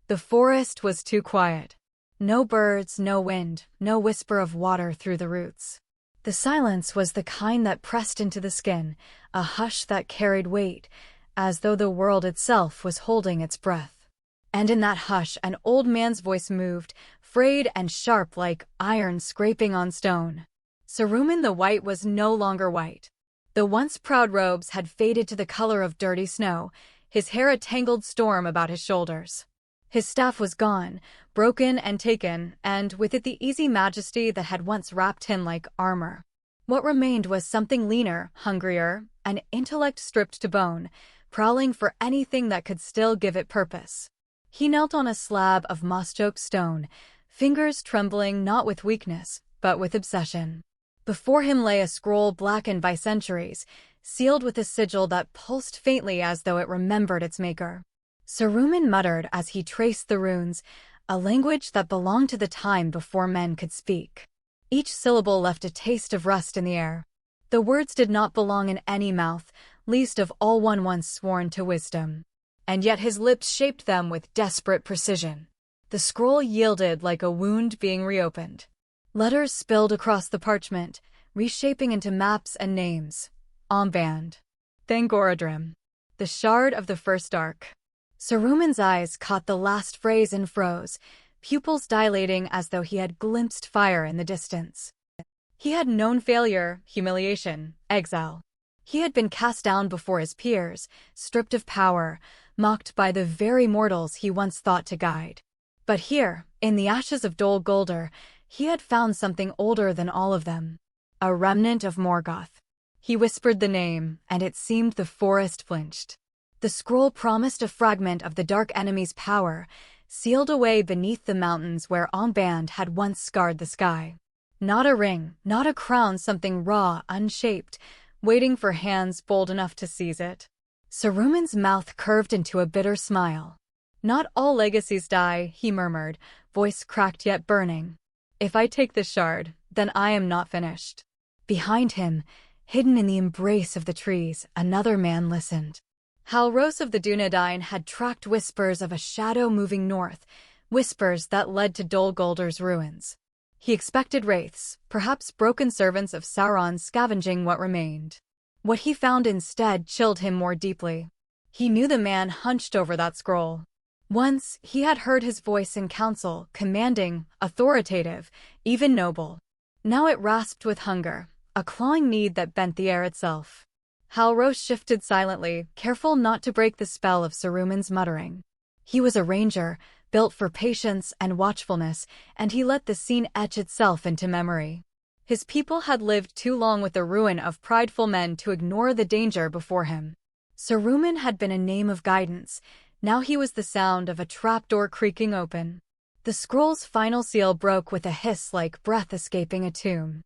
The forest was too quiet. No birds, no wind, no whisper of water through the roots. The silence was the kind that pressed into the skin, a hush that carried weight, as though the world itself was holding its breath. And in that hush, an old man's voice moved, frayed and sharp like iron scraping on stone. Saruman the White was no longer white. The once proud robes had faded to the color of dirty snow, his hair a tangled storm about his shoulders. His staff was gone, broken and taken, and with it the easy majesty that had once wrapped him like armor. What remained was something leaner, hungrier, an intellect stripped to bone, prowling for anything that could still give it purpose. He knelt on a slab of moss-choked stone, fingers trembling not with weakness, but with obsession. Before him lay a scroll blackened by centuries, sealed with a sigil that pulsed faintly as though it remembered its maker. Saruman muttered as he traced the runes, a language that belonged to the time before men could speak. Each syllable left a taste of rust in the air. The words did not belong in any mouth, least of all one once sworn to wisdom. And yet his lips shaped them with desperate precision. The scroll yielded like a wound being reopened. Letters spilled across the parchment, reshaping into maps and names. Omband. Thangorodrim. The Shard of the First Ark. Saruman's eyes caught the last phrase and froze, pupils dilating as though he had glimpsed fire in the distance. He had known failure, humiliation, exile. He had been cast down before his peers, stripped of power, mocked by the very mortals he once thought to guide. But here, in the ashes of Dol Guldur, he had found something older than all of them. A remnant of Morgoth. He whispered the name, and it seemed the forest flinched. The scroll promised a fragment of the dark enemy's power, sealed away beneath the mountains where Omband had once scarred the sky. Not a ring, not a crown, something raw, unshaped, waiting for hands bold enough to seize it. Saruman's mouth curved into a bitter smile. Not all legacies die, he murmured, voice cracked yet burning. If I take this shard, then I am not finished. Behind him, hidden in the embrace of the trees, another man listened. Halros of the Dunedain had tracked whispers of a shadow moving north, whispers that led to Dol Guldur's ruins. He expected wraiths, perhaps broken servants of Sauron scavenging what remained. What he found instead chilled him more deeply. He knew the man hunched over that scroll. Once, he had heard his voice in council, commanding, authoritative, even noble. Now it rasped with hunger, a clawing need that bent the air itself. Halros shifted silently, careful not to break the spell of Saruman's muttering. He was a ranger, built for patience and watchfulness, and he let the scene etch itself into memory. His people had lived too long with the ruin of prideful men to ignore the danger before him. Saruman had been a name of guidance, now he was the sound of a trapdoor creaking open. The scroll's final seal broke with a hiss like breath escaping a tomb.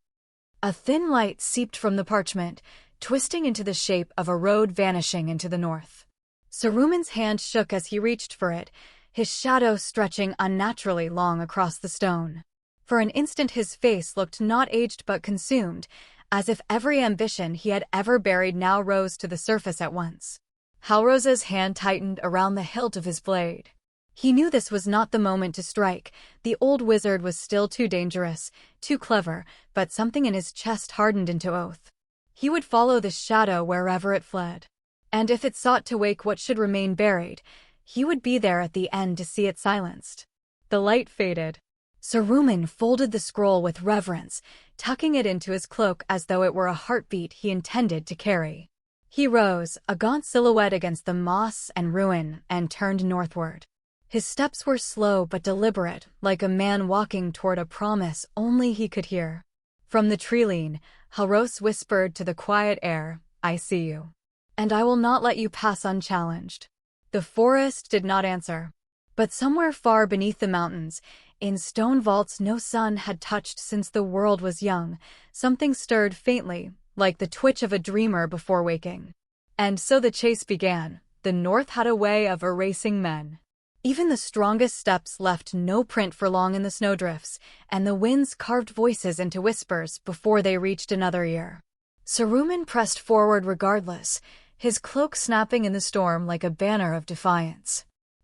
A thin light seeped from the parchment, twisting into the shape of a road vanishing into the north. Saruman's hand shook as he reached for it, his shadow stretching unnaturally long across the stone. For an instant his face looked not aged but consumed, as if every ambition he had ever buried now rose to the surface at once. Halros's hand tightened around the hilt of his blade. He knew this was not the moment to strike. The old wizard was still too dangerous, too clever, but something in his chest hardened into oath. He would follow the shadow wherever it fled. And if it sought to wake what should remain buried, he would be there at the end to see it silenced. The light faded. Saruman folded the scroll with reverence, tucking it into his cloak as though it were a heartbeat he intended to carry. He rose, a gaunt silhouette against the moss and ruin, and turned northward. His steps were slow but deliberate, like a man walking toward a promise only he could hear. From the tree-line, Halros whispered to the quiet air, "I see you. And I will not let you pass unchallenged." The forest did not answer. But somewhere far beneath the mountains, in stone vaults no sun had touched since the world was young, something stirred faintly, like the twitch of a dreamer before waking. And so the chase began. The north had a way of erasing men. Even the strongest steps left no print for long in the snowdrifts, and the winds carved voices into whispers before they reached another ear. Saruman pressed forward regardless, his cloak snapping in the storm like a banner of defiance.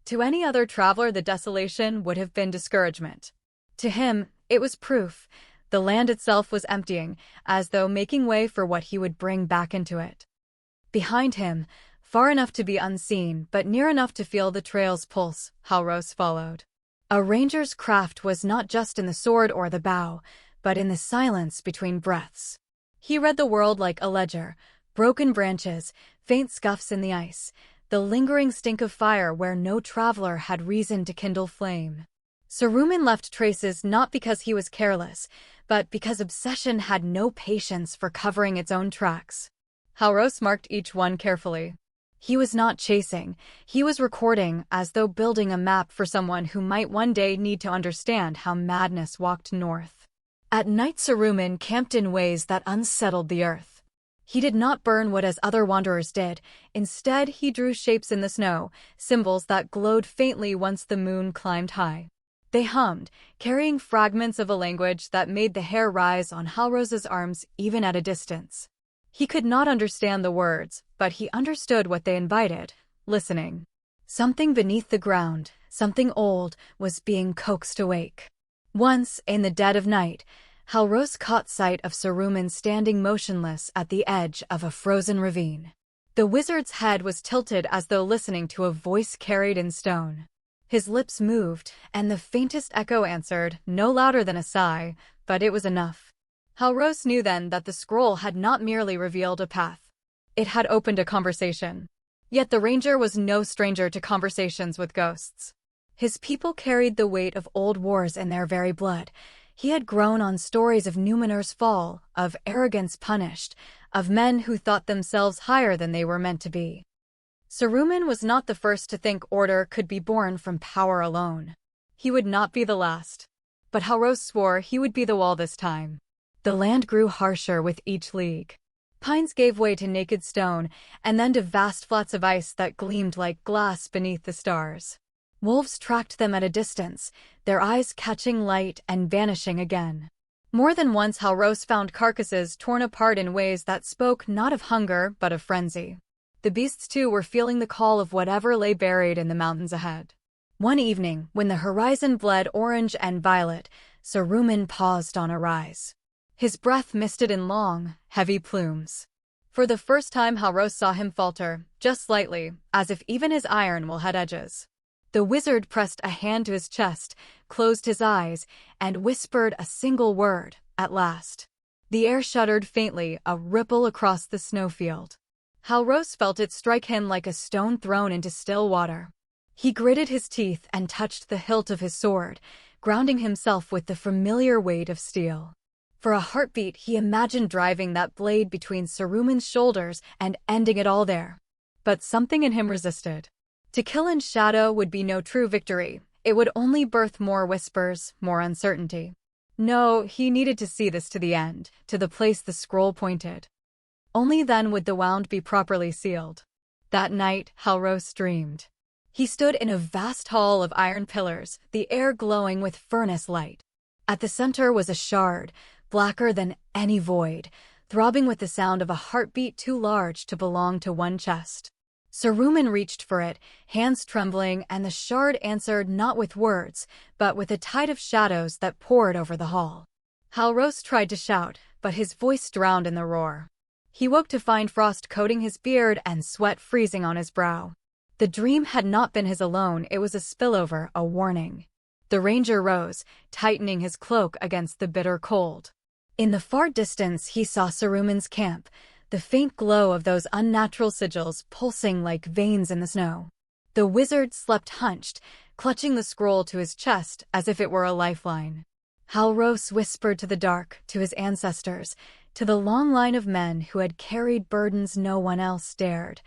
To any other traveler, the desolation would have been discouragement. To him, it was proof. The land itself was emptying, as though making way for what he would bring back into it. Behind him, far enough to be unseen but near enough to feel the trail's pulse, Halros followed. A ranger's craft was not just in the sword or the bow, but in the silence between breaths. He read the world like a ledger, broken branches, faint scuffs in the ice, the lingering stink of fire where no traveler had reason to kindle flame. Saruman left traces not because he was careless, but because obsession had no patience for covering its own tracks. Halros marked each one carefully. He was not chasing, he was recording, as though building a map for someone who might one day need to understand how madness walked north. At night Saruman camped in ways that unsettled the earth. He did not burn wood as other wanderers did. Instead, he drew shapes in the snow, symbols that glowed faintly once the moon climbed high. They hummed, carrying fragments of a language that made the hair rise on Halros's arms even at a distance. He could not understand the words, but he understood what they invited, listening. Something beneath the ground, something old, was being coaxed awake. Once, in the dead of night, Halros caught sight of Saruman standing motionless at the edge of a frozen ravine. The wizard's head was tilted as though listening to a voice carried in stone. His lips moved, and the faintest echo answered, no louder than a sigh, but it was enough. Halros knew then that the scroll had not merely revealed a path. It had opened a conversation. Yet the ranger was no stranger to conversations with ghosts. His people carried the weight of old wars in their very blood. He had grown on stories of Numenor's fall, of arrogance punished, of men who thought themselves higher than they were meant to be. Saruman was not the first to think order could be born from power alone. He would not be the last. But Halros swore he would be the wall this time. The land grew harsher with each league. Pines gave way to naked stone, and then to vast flats of ice that gleamed like glass beneath the stars. Wolves tracked them at a distance, their eyes catching light and vanishing again. More than once Halros found carcasses torn apart in ways that spoke not of hunger but of frenzy. The beasts too were feeling the call of whatever lay buried in the mountains ahead. One evening, when the horizon bled orange and violet, Saruman paused on a rise. His breath misted in long, heavy plumes. For the first time Halros saw him falter, just slightly, as if even his iron will had edges. The wizard pressed a hand to his chest, closed his eyes, and whispered a single word, at last. The air shuddered faintly, a ripple across the snowfield. Halros felt it strike him like a stone thrown into still water. He gritted his teeth and touched the hilt of his sword, grounding himself with the familiar weight of steel. For a heartbeat he imagined driving that blade between Saruman's shoulders and ending it all there. But something in him resisted. To kill in shadow would be no true victory. It would only birth more whispers, more uncertainty. No, he needed to see this to the end, to the place the scroll pointed. Only then would the wound be properly sealed. That night, Halros dreamed. He stood in a vast hall of iron pillars, the air glowing with furnace light. At the center was a shard, blacker than any void, throbbing with the sound of a heartbeat too large to belong to one chest. Saruman reached for it, hands trembling, and the shard answered not with words, but with a tide of shadows that poured over the hall. Halros tried to shout, but his voice drowned in the roar. He woke to find frost coating his beard and sweat freezing on his brow. The dream had not been his alone, it was a spillover, a warning. The ranger rose, tightening his cloak against the bitter cold. In the far distance he saw Saruman's camp, the faint glow of those unnatural sigils pulsing like veins in the snow. The wizard slept hunched, clutching the scroll to his chest as if it were a lifeline. Halros whispered to the dark, to his ancestors, to the long line of men who had carried burdens no one else dared,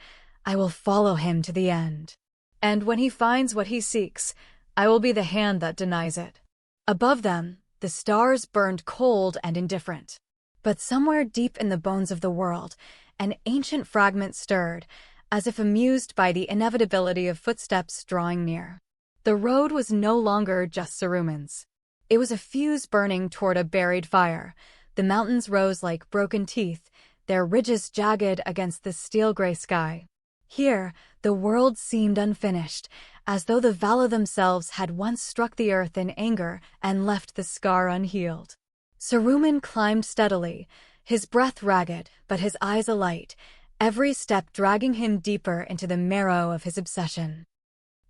I will follow him to the end. And when he finds what he seeks, I will be the hand that denies it. Above them, the stars burned cold and indifferent. But somewhere deep in the bones of the world, an ancient fragment stirred, as if amused by the inevitability of footsteps drawing near. The road was no longer just Saruman's. It was a fuse burning toward a buried fire. The mountains rose like broken teeth, their ridges jagged against the steel-gray sky. Here, the world seemed unfinished, as though the Vala themselves had once struck the earth in anger and left the scar unhealed. Saruman climbed steadily, his breath ragged but his eyes alight, every step dragging him deeper into the marrow of his obsession.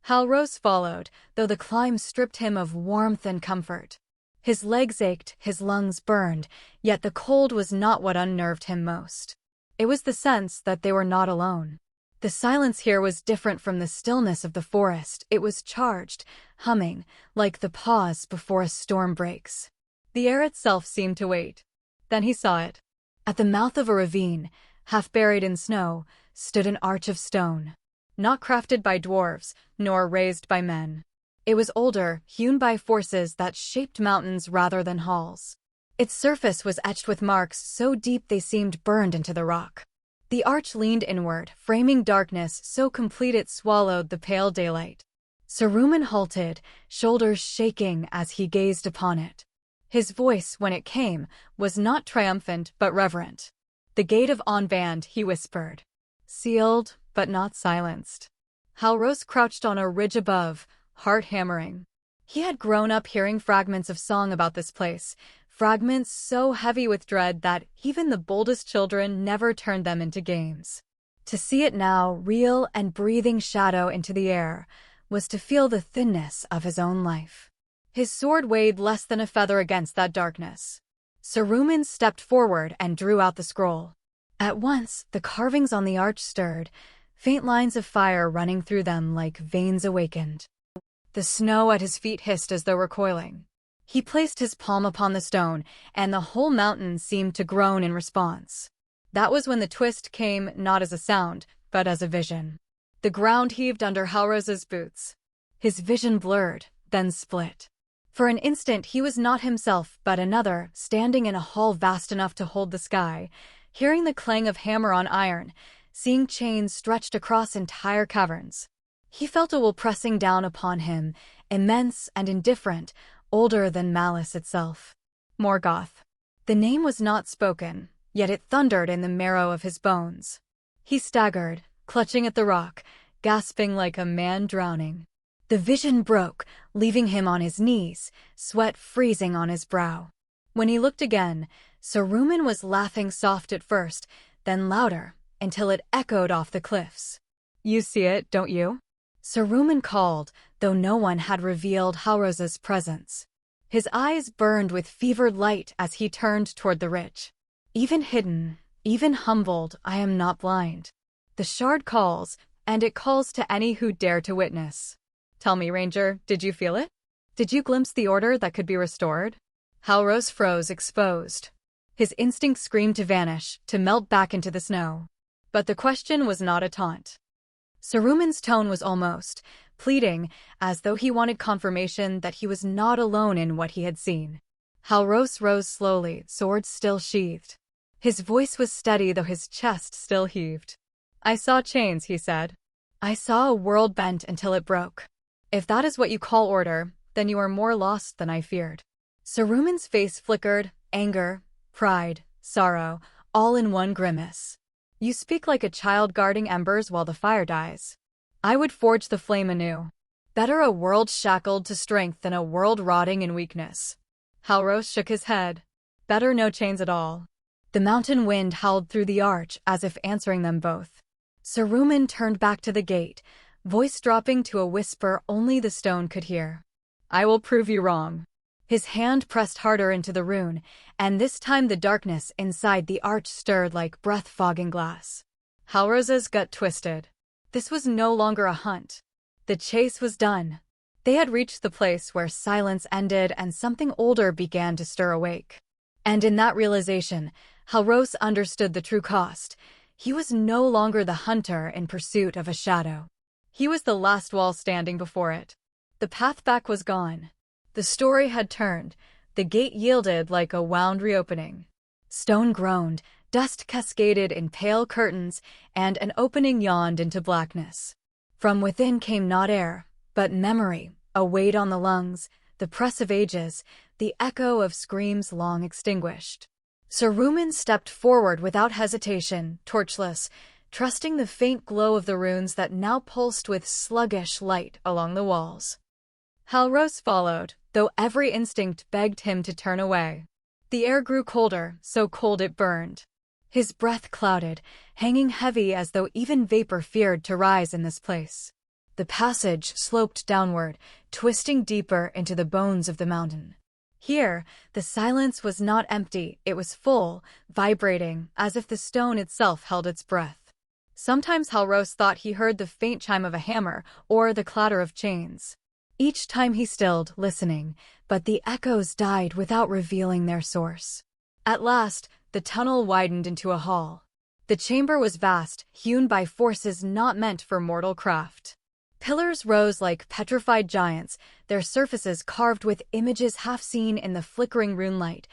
Halros followed, though the climb stripped him of warmth and comfort. His legs ached, his lungs burned, yet the cold was not what unnerved him most. It was the sense that they were not alone. The silence here was different from the stillness of the forest. It was charged, humming, like the pause before a storm breaks. The air itself seemed to wait. Then he saw it. At the mouth of a ravine, half buried in snow, stood an arch of stone. Not crafted by dwarves, nor raised by men. It was older, hewn by forces that shaped mountains rather than halls. Its surface was etched with marks so deep they seemed burned into the rock. The arch leaned inward, framing darkness so complete it swallowed the pale daylight. Saruman halted, shoulders shaking as he gazed upon it. His voice, when it came, was not triumphant but reverent. "The gate of Onband," he whispered. Sealed, but not silenced. Halros crouched on a ridge above, heart hammering. He had grown up hearing fragments of song about this place, fragments so heavy with dread that even the boldest children never turned them into games. To see it now, real and breathing shadow into the air, was to feel the thinness of his own life. His sword weighed less than a feather against that darkness. Saruman stepped forward and drew out the scroll. At once, the carvings on the arch stirred, faint lines of fire running through them like veins awakened. The snow at his feet hissed as though recoiling. He placed his palm upon the stone, and the whole mountain seemed to groan in response. That was when the twist came not as a sound, but as a vision. The ground heaved under Halros's boots. His vision blurred, then split. For an instant he was not himself but another, standing in a hall vast enough to hold the sky, hearing the clang of hammer on iron, seeing chains stretched across entire caverns. He felt a will pressing down upon him, immense and indifferent, older than malice itself. Morgoth. The name was not spoken, yet it thundered in the marrow of his bones. He staggered, clutching at the rock, gasping like a man drowning. The vision broke, leaving him on his knees, sweat freezing on his brow. When he looked again, Saruman was laughing soft at first, then louder, until it echoed off the cliffs. "You see it, don't you?" Saruman called, though no one had revealed Halros's presence. His eyes burned with fevered light as he turned toward the ridge. "Even hidden, even humbled, I am not blind. The shard calls, and it calls to any who dare to witness. Tell me, Ranger, did you feel it? Did you glimpse the order that could be restored?" Halros froze, exposed. His instinct screamed to vanish, to melt back into the snow. But the question was not a taunt. Saruman's tone was almost pleading, as though he wanted confirmation that he was not alone in what he had seen. Halros rose slowly, sword still sheathed. His voice was steady, though his chest still heaved. "I saw chains," he said. "I saw a world bent until it broke. If that is what you call order, then you are more lost than I feared." Saruman's face flickered, anger, pride, sorrow, all in one grimace. "You speak like a child guarding embers while the fire dies. I would forge the flame anew. Better a world shackled to strength than a world rotting in weakness." Halros shook his head. "Better no chains at all." The mountain wind howled through the arch as if answering them both. Saruman turned back to the gate, voice dropping to a whisper only the stone could hear. "I will prove you wrong." His hand pressed harder into the rune, and this time the darkness inside the arch stirred like breath-fogging glass. Halros's gut twisted. This was no longer a hunt. The chase was done. They had reached the place where silence ended and something older began to stir awake. And in that realization, Halros understood the true cost. He was no longer the hunter in pursuit of a shadow. He was the last wall standing before it. The path back was gone. The story had turned. The gate yielded like a wound reopening. Stone groaned, dust cascaded in pale curtains, and an opening yawned into blackness. From within came not air, but memory, a weight on the lungs, the press of ages, the echo of screams long extinguished. Saruman stepped forward without hesitation, torchless, trusting the faint glow of the runes that now pulsed with sluggish light along the walls. Halros followed, though every instinct begged him to turn away. The air grew colder, so cold it burned. His breath clouded, hanging heavy as though even vapor feared to rise in this place. The passage sloped downward, twisting deeper into the bones of the mountain. Here, the silence was not empty, it was full, vibrating, as if the stone itself held its breath. Sometimes Halros thought he heard the faint chime of a hammer or the clatter of chains. Each time he stilled, listening, but the echoes died without revealing their source. At last, the tunnel widened into a hall. The chamber was vast, hewn by forces not meant for mortal craft. Pillars rose like petrified giants, their surfaces carved with images half seen in the flickering runelight,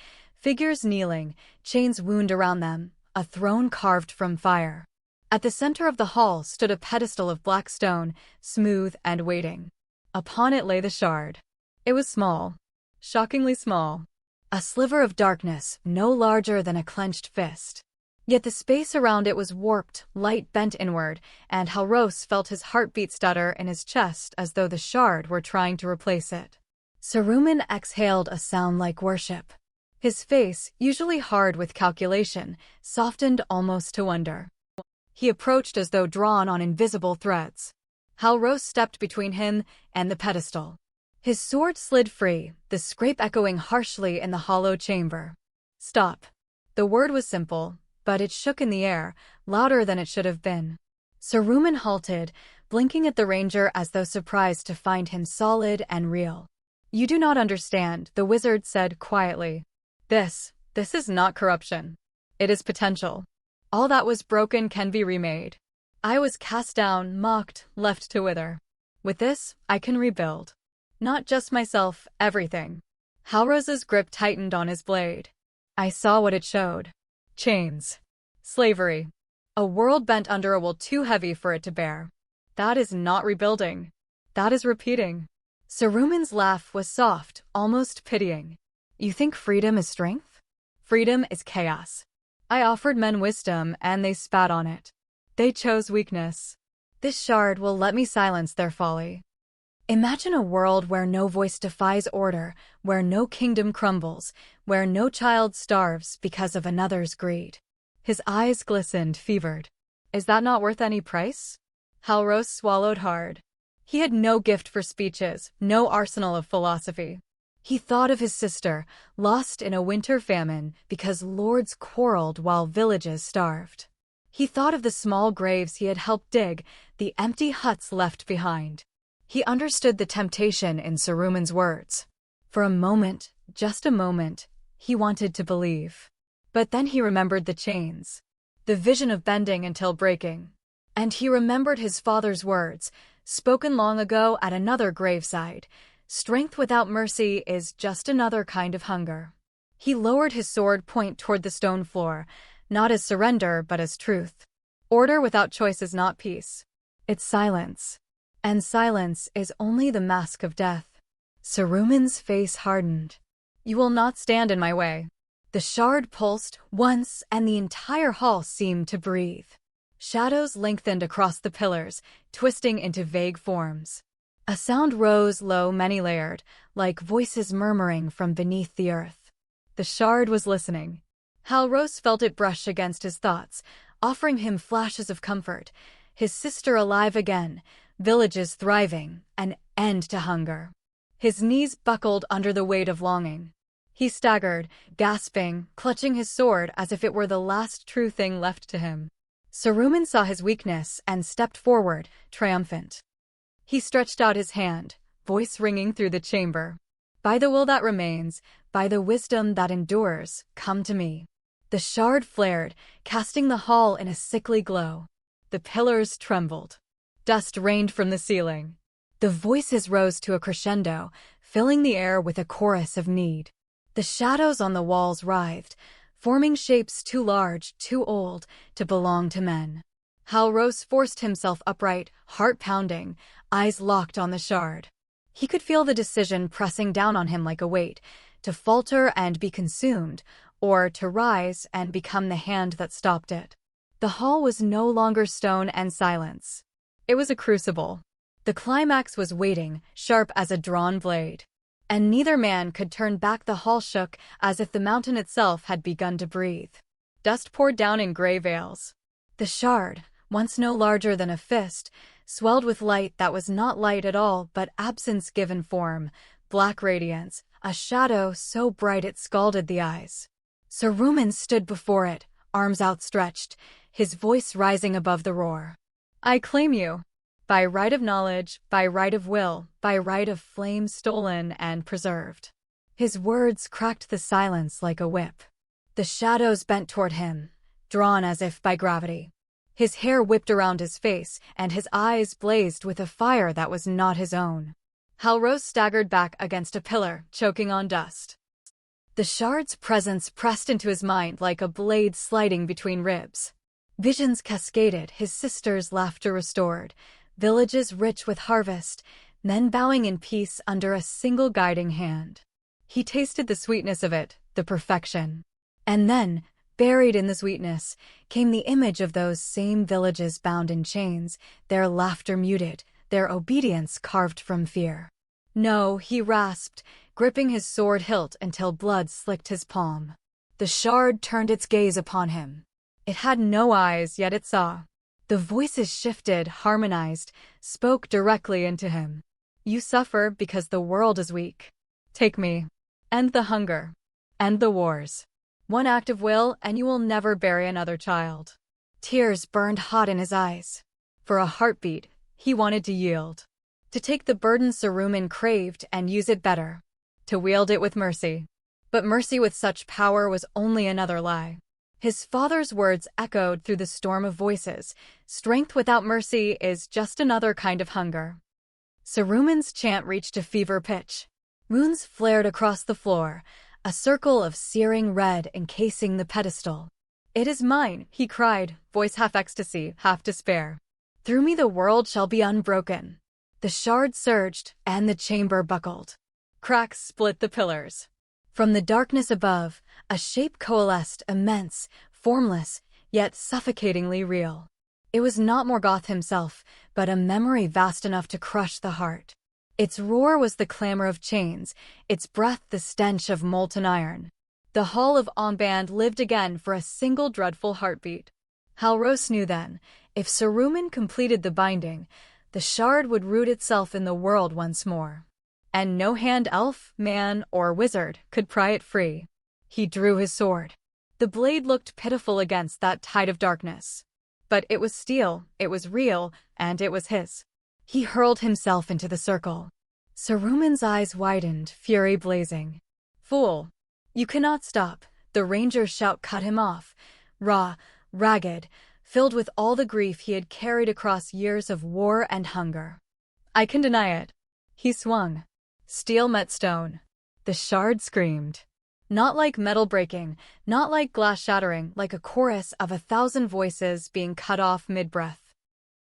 figures kneeling, chains wound around them, a throne carved from fire. At the center of the hall stood a pedestal of black stone, smooth and waiting. Upon it lay the shard. It was small, shockingly small. A sliver of darkness, no larger than a clenched fist. Yet the space around it was warped, light bent inward, and Halros felt his heartbeat stutter in his chest as though the shard were trying to replace it. Saruman exhaled a sound like worship. His face, usually hard with calculation, softened almost to wonder. He approached as though drawn on invisible threads. Halros stepped between him and the pedestal. His sword slid free, the scrape echoing harshly in the hollow chamber. Stop. The word was simple, but it shook in the air, louder than it should have been. Saruman halted, blinking at the ranger as though surprised to find him solid and real. You do not understand, the wizard said quietly. This is not corruption. It is potential. All that was broken can be remade. I was cast down, mocked, left to wither. With this, I can rebuild. Not just myself, everything. Halros's grip tightened on his blade. I saw what it showed. Chains. Slavery. A world bent under a will too heavy for it to bear. That is not rebuilding. That is repeating. Saruman's laugh was soft, almost pitying. You think freedom is strength? Freedom is chaos. I offered men wisdom, and they spat on it. They chose weakness. This shard will let me silence their folly. Imagine a world where no voice defies order, where no kingdom crumbles, where no child starves because of another's greed. His eyes glistened, fevered. Is that not worth any price? Halros swallowed hard. He had no gift for speeches, no arsenal of philosophy. He thought of his sister, lost in a winter famine because lords quarreled while villages starved. He thought of the small graves he had helped dig, the empty huts left behind. He understood the temptation in Saruman's words. For a moment, just a moment, he wanted to believe. But then he remembered the chains, the vision of bending until breaking. And he remembered his father's words, spoken long ago at another graveside. Strength without mercy is just another kind of hunger. He lowered his sword point toward the stone floor, not as surrender but as truth. Order without choice is not peace. It's silence. And silence is only the mask of death. Saruman's face hardened. You will not stand in my way. The shard pulsed once, and the entire hall seemed to breathe. Shadows lengthened across the pillars, twisting into vague forms. A sound rose low, many-layered, like voices murmuring from beneath the earth. The shard was listening. Halros felt it brush against his thoughts, offering him flashes of comfort. His sister alive again, villages thriving, an end to hunger. His knees buckled under the weight of longing. He staggered, gasping, clutching his sword as if it were the last true thing left to him. Saruman saw his weakness and stepped forward, triumphant. He stretched out his hand, voice ringing through the chamber. By the will that remains, by the wisdom that endures, come to me. The shard flared, casting the hall in a sickly glow. The pillars trembled. Dust rained from the ceiling. The voices rose to a crescendo, filling the air with a chorus of need. The shadows on the walls writhed, forming shapes too large, too old, to belong to men. Halros forced himself upright, heart pounding, eyes locked on the shard. He could feel the decision pressing down on him like a weight, to falter and be consumed, or to rise and become the hand that stopped it. The hall was no longer stone and silence. It was a crucible. The climax was waiting, sharp as a drawn blade. And neither man could turn back. The hall shook as if the mountain itself had begun to breathe. Dust poured down in gray veils. The shard, once no larger than a fist, swelled with light that was not light at all but absence given form, black radiance, a shadow so bright it scalded the eyes. Saruman stood before it, arms outstretched, his voice rising above the roar. I claim you. By right of knowledge, by right of will, by right of flame stolen and preserved. His words cracked the silence like a whip. The shadows bent toward him, drawn as if by gravity. His hair whipped around his face, and his eyes blazed with a fire that was not his own. Halros staggered back against a pillar, choking on dust. The shard's presence pressed into his mind like a blade sliding between ribs. Visions cascaded, his sister's laughter restored, villages rich with harvest, men bowing in peace under a single guiding hand. He tasted the sweetness of it, the perfection. And then, buried in the sweetness, came the image of those same villages bound in chains, their laughter muted, their obedience carved from fear. No, he rasped, gripping his sword hilt until blood slicked his palm. The shard turned its gaze upon him. It had no eyes, yet it saw. The voices shifted, harmonized, spoke directly into him. You suffer because the world is weak. Take me. End the hunger. End the wars. One act of will, and you will never bury another child. Tears burned hot in his eyes. For a heartbeat, he wanted to yield. To take the burden Saruman craved and use it better. To wield it with mercy. But mercy with such power was only another lie. His father's words echoed through the storm of voices. Strength without mercy is just another kind of hunger. Saruman's chant reached a fever pitch. Runes flared across the floor, a circle of searing red encasing the pedestal. It is mine, he cried, voice half ecstasy, half despair. Through me the world shall be unbroken. The shard surged, and the chamber buckled. Cracks split the pillars. From the darkness above, a shape coalesced, immense, formless, yet suffocatingly real. It was not Morgoth himself, but a memory vast enough to crush the heart. Its roar was the clamor of chains, its breath the stench of molten iron. The Hall of Onband lived again for a single dreadful heartbeat. Halros knew then, if Saruman completed the binding, the shard would root itself in the world once more. And no hand elf, man, or wizard could pry it free. He drew his sword. The blade looked pitiful against that tide of darkness. But it was steel, it was real, and it was his. He hurled himself into the circle. Saruman's eyes widened, fury blazing. Fool! You cannot stop. The ranger's shout cut him off. Raw, ragged, filled with all the grief he had carried across years of war and hunger. I can deny it. He swung. Steel met stone. The shard screamed. Not like metal breaking, not like glass shattering, like a chorus of 1,000 voices being cut off mid-breath.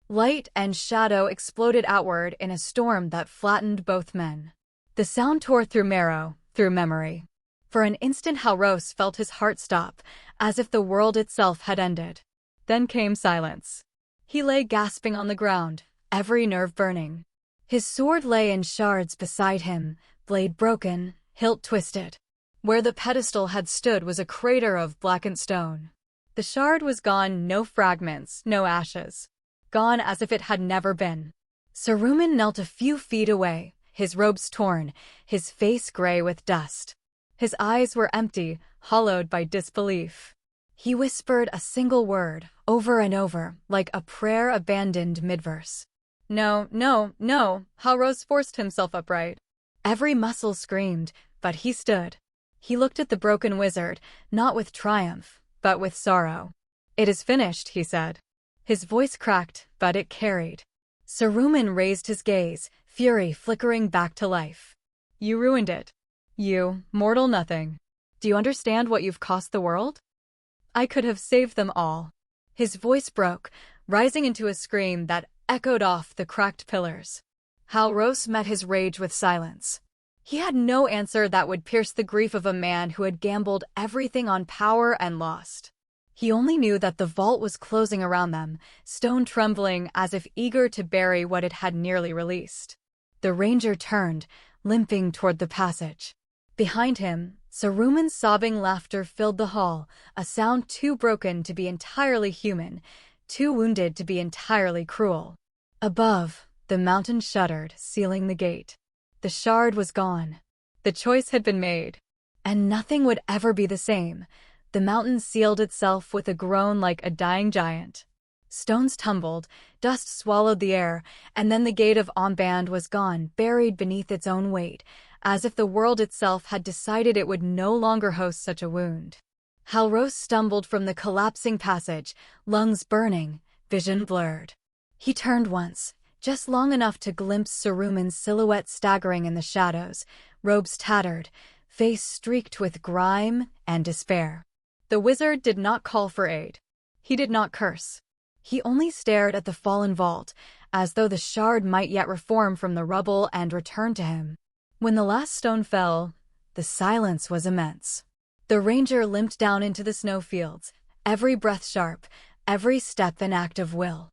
Light and shadow exploded outward in a storm that flattened both men. The sound tore through marrow, through memory. For an instant Halros felt his heart stop, as if the world itself had ended. Then came silence. He lay gasping on the ground, every nerve burning. His sword lay in shards beside him, blade broken, hilt twisted. Where the pedestal had stood was a crater of blackened stone. The shard was gone, no fragments, no ashes. Gone as if it had never been. Saruman knelt a few feet away, his robes torn, his face gray with dust. His eyes were empty, hollowed by disbelief. He whispered a single word, over and over, like a prayer abandoned mid-verse. No, no, no, Halros forced himself upright. Every muscle screamed, but he stood. He looked at the broken wizard, not with triumph, but with sorrow. It is finished, he said. His voice cracked, but it carried. Saruman raised his gaze, fury flickering back to life. You ruined it. You, mortal nothing. Do you understand what you've cost the world? I could have saved them all. His voice broke, rising into a scream that echoed off the cracked pillars. Halros met his rage with silence. He had no answer that would pierce the grief of a man who had gambled everything on power and lost. He only knew that the vault was closing around them, stone trembling as if eager to bury what it had nearly released. The ranger turned, limping toward the passage. Behind him, Saruman's sobbing laughter filled the hall, a sound too broken to be entirely human, too wounded to be entirely cruel. Above, the mountain shuddered, sealing the gate. The shard was gone. The choice had been made. And nothing would ever be the same. The mountain sealed itself with a groan like a dying giant. Stones tumbled, dust swallowed the air, and then the gate of Omband was gone, buried beneath its own weight, as if the world itself had decided it would no longer host such a wound. Halros stumbled from the collapsing passage, lungs burning, vision blurred. He turned once, just long enough to glimpse Saruman's silhouette staggering in the shadows, robes tattered, face streaked with grime and despair. The wizard did not call for aid. He did not curse. He only stared at the fallen vault, as though the shard might yet reform from the rubble and return to him. When the last stone fell, the silence was immense. The ranger limped down into the snowfields, every breath sharp, every step an act of will.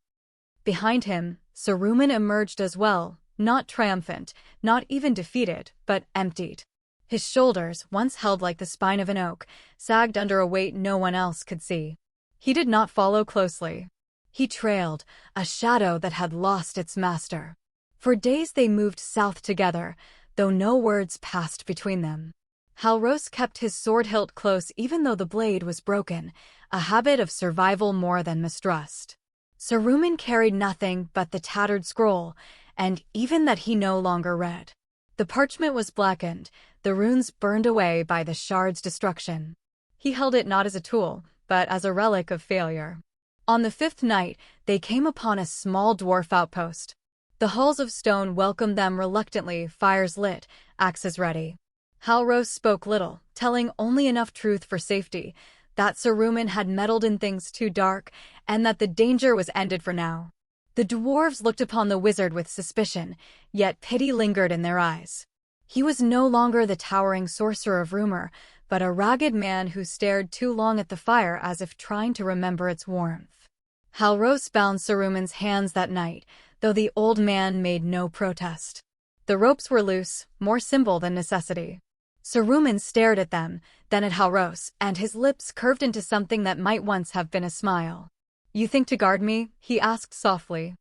Behind him, Saruman emerged as well, not triumphant, not even defeated, but emptied. His shoulders, once held like the spine of an oak, sagged under a weight no one else could see. He did not follow closely. He trailed, a shadow that had lost its master. For days they moved south together, though no words passed between them. Halros kept his sword hilt close even though the blade was broken, a habit of survival more than mistrust. Saruman carried nothing but the tattered scroll, and even that he no longer read. The parchment was blackened, the runes burned away by the shard's destruction. He held it not as a tool, but as a relic of failure. On the 5th night, they came upon a small dwarf outpost. The halls of stone welcomed them reluctantly, fires lit, axes ready. Halros spoke little, telling only enough truth for safety, that Saruman had meddled in things too dark, and that the danger was ended for now. The dwarves looked upon the wizard with suspicion, yet pity lingered in their eyes. He was no longer the towering sorcerer of rumor, but a ragged man who stared too long at the fire as if trying to remember its warmth. Halros bound Saruman's hands that night, though the old man made no protest. The ropes were loose, more symbol than necessity. Saruman stared at them, then at Halros, and his lips curved into something that might once have been a smile. "You think to guard me?" he asked softly.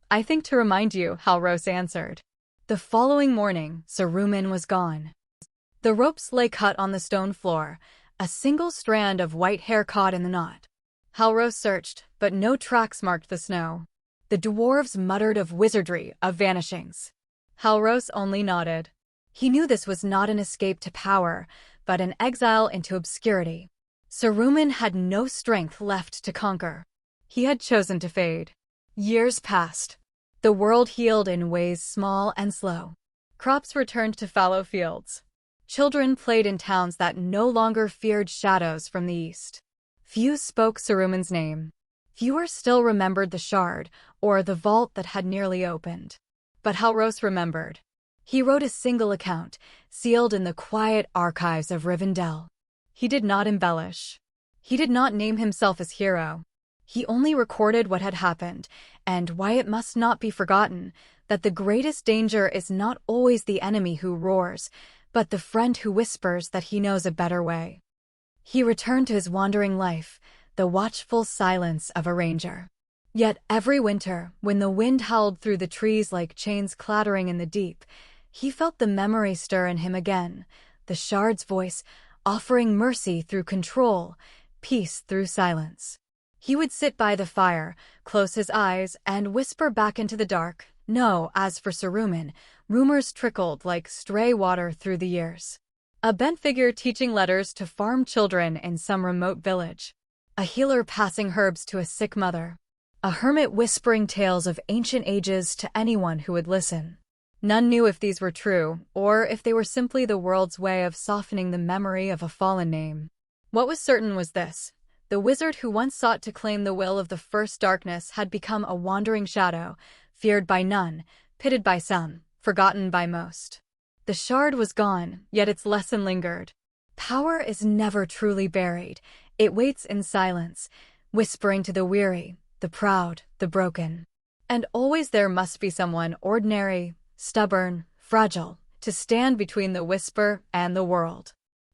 "I think to remind you," Halros answered. The following morning, Saruman was gone. The ropes lay cut on the stone floor, a single strand of white hair caught in the knot. Halros searched, but no tracks marked the snow. The dwarves muttered of wizardry, of vanishings. Halros only nodded. He knew this was not an escape to power, but an exile into obscurity. Saruman had no strength left to conquer. He had chosen to fade. Years passed. The world healed in ways small and slow. Crops returned to fallow fields. Children played in towns that no longer feared shadows from the east. Few spoke Saruman's name. Fewer still remembered the shard, or the vault that had nearly opened. But Halros remembered. He wrote a single account, sealed in the quiet archives of Rivendell. He did not embellish. He did not name himself as hero. He only recorded what had happened, and why it must not be forgotten, that the greatest danger is not always the enemy who roars, but the friend who whispers that he knows a better way. He returned to his wandering life, the watchful silence of a ranger. Yet every winter, when the wind howled through the trees like chains clattering in the deep, he felt the memory stir in him again, the shard's voice, offering mercy through control, peace through silence. He would sit by the fire, close his eyes, and whisper back into the dark, "No." As for Saruman, rumors trickled like stray water through the years. A bent figure teaching letters to farm children in some remote village. A healer passing herbs to a sick mother. A hermit whispering tales of ancient ages to anyone who would listen. None knew if these were true, or if they were simply the world's way of softening the memory of a fallen name. What was certain was this. The wizard who once sought to claim the will of the first darkness had become a wandering shadow, feared by none, pitied by some, forgotten by most. The shard was gone, yet its lesson lingered. Power is never truly buried. It waits in silence, whispering to the weary, the proud, the broken. And always there must be someone ordinary, stubborn, fragile, to stand between the whisper and the world.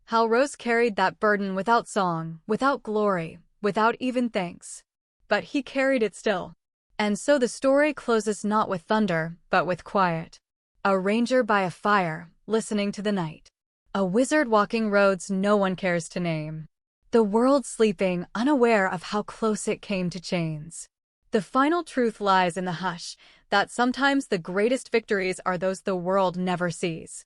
Halrose carried that burden without song, without glory, without even thanks. But he carried it still. And so the story closes not with thunder, but with quiet. A ranger by a fire, listening to the night. A wizard walking roads no one cares to name. The world sleeping, unaware of how close it came to chains. The final truth lies in the hush, that sometimes the greatest victories are those the world never sees.